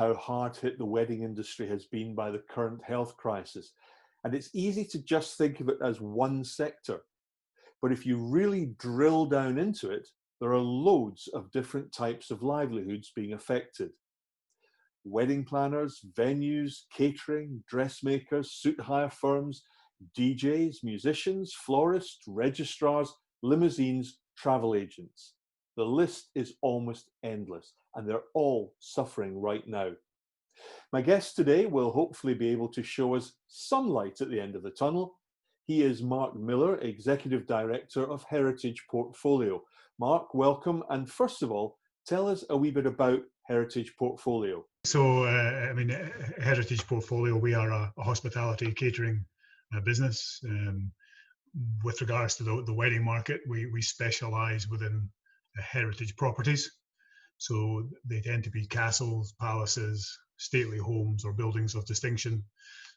how hard hit the wedding industry has been by the current health crisis. And it's easy to just think of it as one sector. But if you really drill down into it, there are loads of different types of livelihoods being affected. Wedding planners, venues, catering, dressmakers, suit hire firms, DJs, musicians, florists, registrars, limousines, travel agents. The list is almost endless, and they're all suffering right now. My guest today will hopefully be able to show us some light at the end of the tunnel. He is Mark Miller, Executive Director of Heritage Portfolio. Mark, welcome. And first of all, tell us a wee bit about Heritage Portfolio. So, Heritage Portfolio, we are a hospitality catering business. With regards to the wedding market, we specialise within heritage properties. So they tend to be castles, palaces, stately homes or buildings of distinction.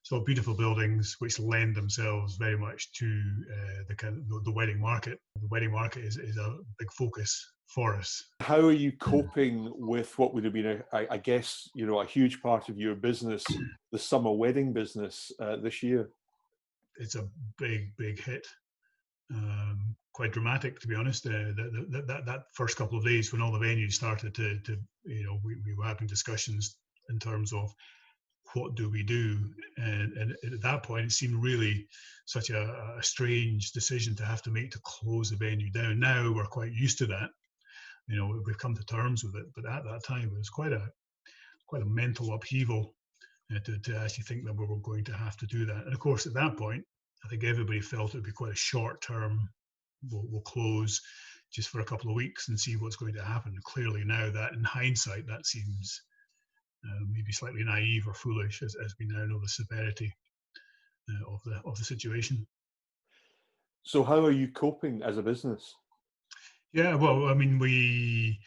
So beautiful buildings which lend themselves very much to the wedding market. The wedding market is a big focus for us. How are you coping with what would have been, I guess, a huge part of your business, the summer wedding business this year? It's a big hit. Quite dramatic, to be honest. That first couple of days when all the venues started to we were having discussions in terms of what do we do, and at that point it seemed really such a strange decision to have to make to close the venue down. Now we're quite used to that. We've come to terms with it, but at that time it was quite a mental upheaval to actually think that we were going to have to do that. And of course, at that point, I think everybody felt it would be quite a short term. We'll close just for a couple of weeks and see what's going to happen. Clearly now that in hindsight, that seems maybe slightly naive or foolish as we now know the severity of the situation. So how are you coping as a business? Yeah, well, I mean, we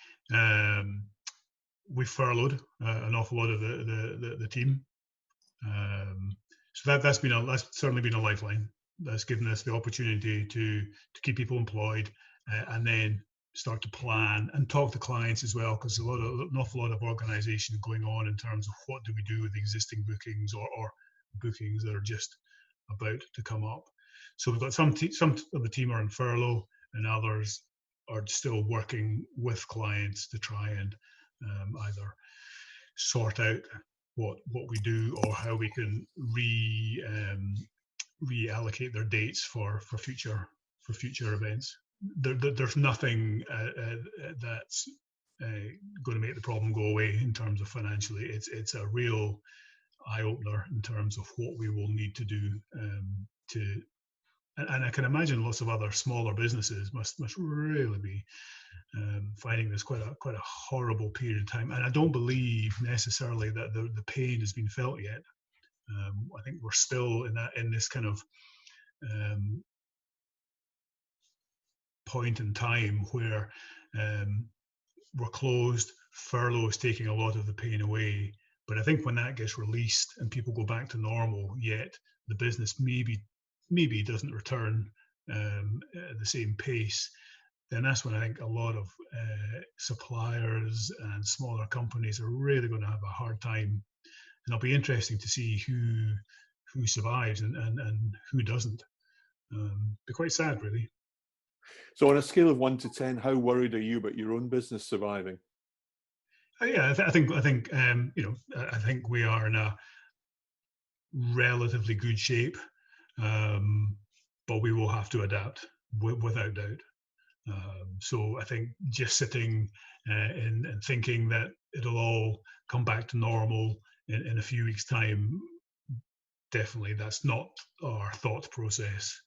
furloughed an awful lot of the team. So that's certainly been a lifeline. That's given us the opportunity to keep people employed and then start to plan and talk to clients as well, because an awful lot of organisation going on in terms of what do we do with existing bookings or bookings that are just about to come up. So we've got some of the team are on furlough, and others are still working with clients to try and either sort out what we do or how we can reallocate their dates for future events. There's nothing that's going to make the problem go away in terms of financially. It's a real eye opener in terms of what we will need to do and I can imagine lots of other smaller businesses must really be finding this quite a horrible period of time. And I don't believe necessarily that the pain has been felt yet. I think we're still in this kind of point in time where we're closed. Furlough is taking a lot of the pain away. But I think when that gets released and people go back to normal, yet the business maybe doesn't return at the same pace, then that's when I think a lot of suppliers and smaller companies are really going to have a hard time. And it'll be interesting to see who survives and who doesn't. Be quite sad, really. So on a scale of 1 to 10, how worried are you about your own business surviving? Yeah, I think we are in a relatively good shape, but we will have to adapt without doubt. So I think just sitting and thinking that it'll all come back to normal in a few weeks' time, definitely that's not our thought process.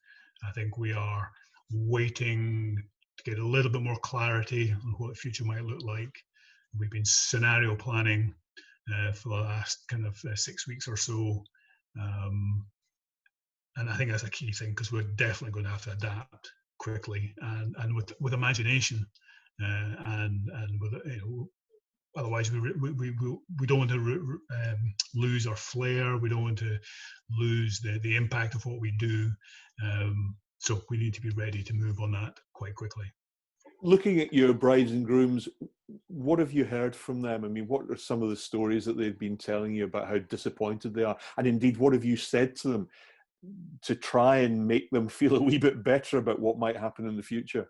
I think we are waiting to get a little bit more clarity on what the future might look like. We've been scenario planning for the last kind of 6 weeks or so. And I think that's a key thing, because we're definitely going to have to adapt quickly and with imagination and with otherwise we don't want to lose our flair. We don't want to lose the impact of what we do. So we need to be ready to move on that quite quickly. Looking at your brides and grooms, what have you heard from them? I mean, what are some of the stories that they've been telling you about how disappointed they are? And indeed, what have you said to them to try and make them feel a wee bit better about what might happen in the future?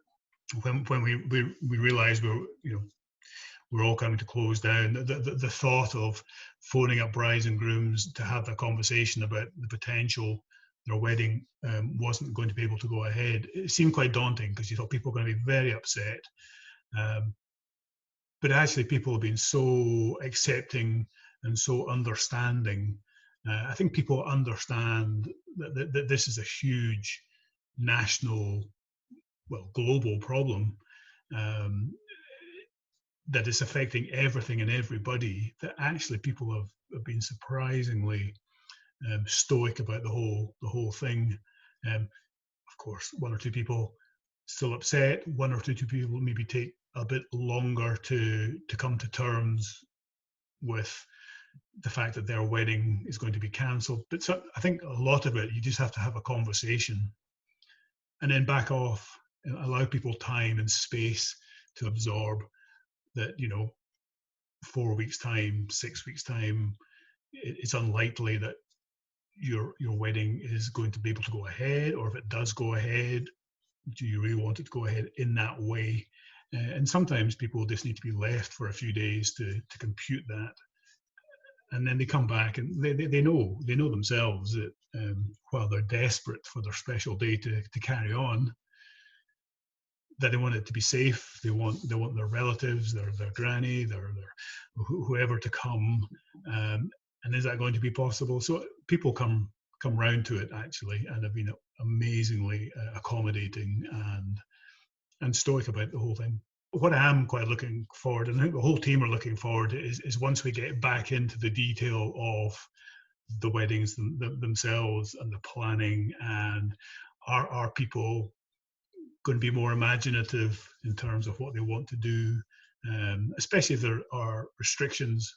When we realised we're all coming to close down, the thought of phoning up brides and grooms to have a conversation about the potential their wedding wasn't going to be able to go ahead, it seemed quite daunting, because you thought people were going to be very upset. But actually, people have been so accepting and so understanding. I think people understand that this is a huge national, well, global problem that is affecting everything and everybody, that actually people have been surprisingly stoic about the whole thing. Of course, one or two people still upset. One or two people maybe take a bit longer to come to terms with the fact that their wedding is going to be cancelled. But so, I think a lot of it, you just have to have a conversation and then back off and allow people time and space to absorb that, 4 weeks time, 6 weeks time, it's unlikely that your wedding is going to be able to go ahead, or if it does go ahead, do you really want it to go ahead in that way? And sometimes people just need to be left for a few days to compute that, and then they come back and they know themselves that while they're desperate for their special day to carry on, that they want it to be safe. They want their relatives, their granny, their whoever to come. And is that going to be possible? So people come round to it, actually, and have been amazingly accommodating and stoic about the whole thing. What I am quite looking forward, and I think the whole team are looking forward, is once we get back into the detail of the weddings themselves and the planning, and are people going to be more imaginative in terms of what they want to do, especially if there are restrictions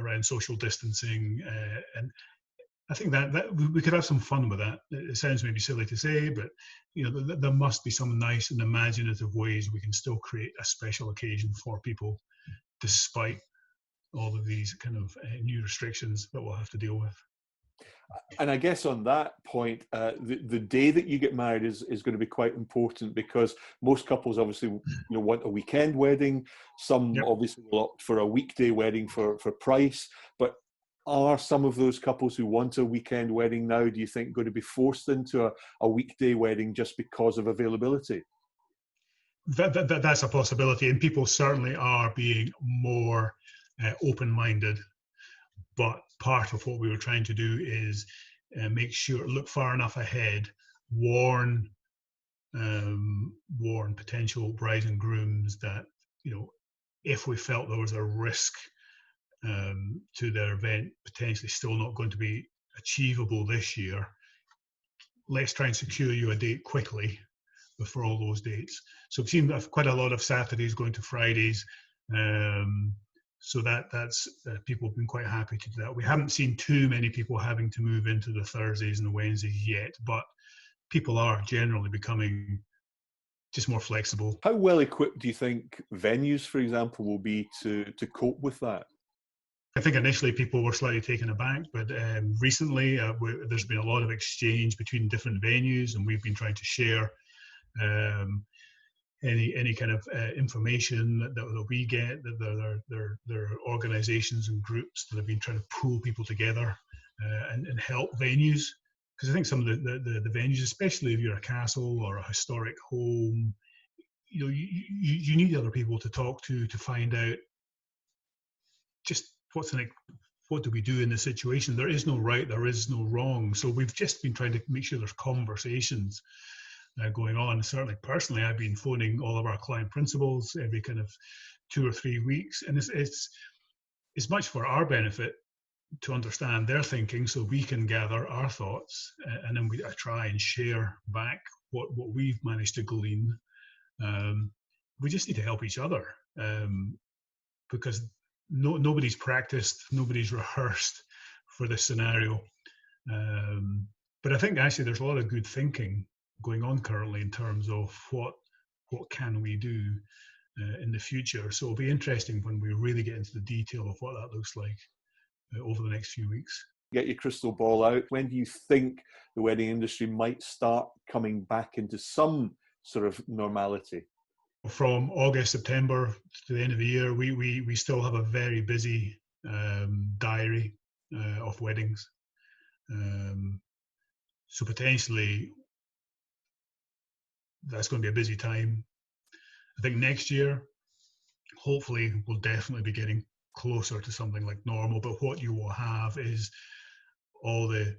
around social distancing. And I think that we could have some fun with that. It sounds maybe silly to say, but there must be some nice and imaginative ways we can still create a special occasion for people, despite all of these kind of new restrictions that we'll have to deal with. And I guess on that point, the day that you get married is going to be quite important, because most couples obviously want a weekend wedding. Some Yep. obviously will opt for a weekday wedding for price. But are some of those couples who want a weekend wedding now, do you think, going to be forced into a weekday wedding just because of availability? That's a possibility, and people certainly are being more open-minded. But part of what we were trying to do is make sure, look far enough ahead, warn potential brides and grooms that, if we felt there was a risk to their event potentially still not going to be achievable this year, let's try and secure you a date quickly before all those dates. So we've seen quite a lot of Saturdays going to Fridays. So that's people have been quite happy to do that. We haven't seen too many people having to move into the Thursdays and the Wednesdays yet, but people are generally becoming just more flexible. How well equipped do you think venues, for example, will be to cope with that? I think initially people were slightly taken aback, but recently there's been a lot of exchange between different venues, and we've been trying to share any kind of information that we get, that there are organizations and groups that have been trying to pull people together and help venues. Because I think some of the venues, especially if you're a castle or a historic home, you need other people to talk to find out just what do we do in this situation. There is no right, there is no wrong. So we've just been trying to make sure there's conversations going on. Certainly, personally, I've been phoning all of our client principals every kind of 2 or 3 weeks, and it's much for our benefit to understand their thinking, so we can gather our thoughts, and then I try and share back what we've managed to glean. We just need to help each other, because nobody's practiced, nobody's rehearsed for this scenario. But I think actually there's a lot of good thinking going on currently in terms of what what can we do in the future. So it'll be interesting when we really get into the detail of what that looks like over the next few weeks. Get your crystal ball out. When do you think the wedding industry might start coming back into some sort of normality? From August, September to the end of the year, we still have a very busy diary of weddings. So potentially that's going to be a busy time. I think next year, hopefully, we'll definitely be getting closer to something like normal. But what you will have is all the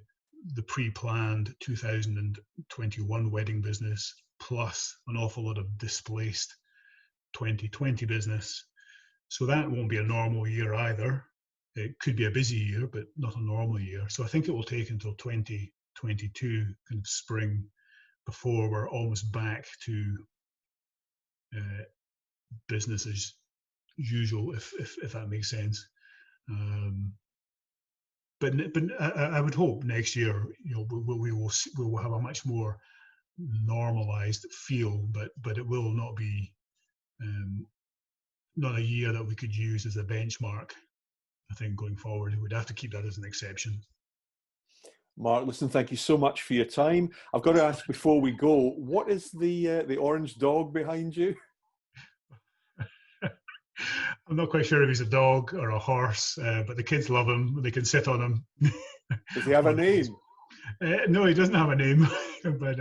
pre-planned 2021 wedding business, plus an awful lot of displaced 2020 business. So that won't be a normal year either. It could be a busy year, but not a normal year. So I think it will take until 2022, kind of spring, before we're almost back to business as usual, if that makes sense. But I would hope next year, we will have a much more normalized feel, but it will not be not a year that we could use as a benchmark. I think going forward, we'd have to keep that as an exception. Mark, listen, thank you so much for your time. I've got to ask before we go, what is the orange dog behind you? I'm not quite sure if he's a dog or a horse, but the kids love him. They can sit on him. Does he have a name? No, he doesn't have a name, but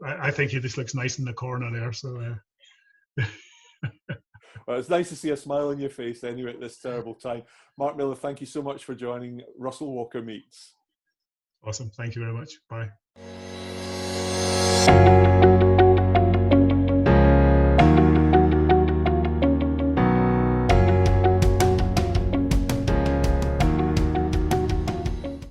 I think he just looks nice in the corner there. So. Well, it's nice to see a smile on your face anyway at this terrible time. Mark Miller, thank you so much for joining Russell Walker Meets. Awesome. Thank you very much. Bye.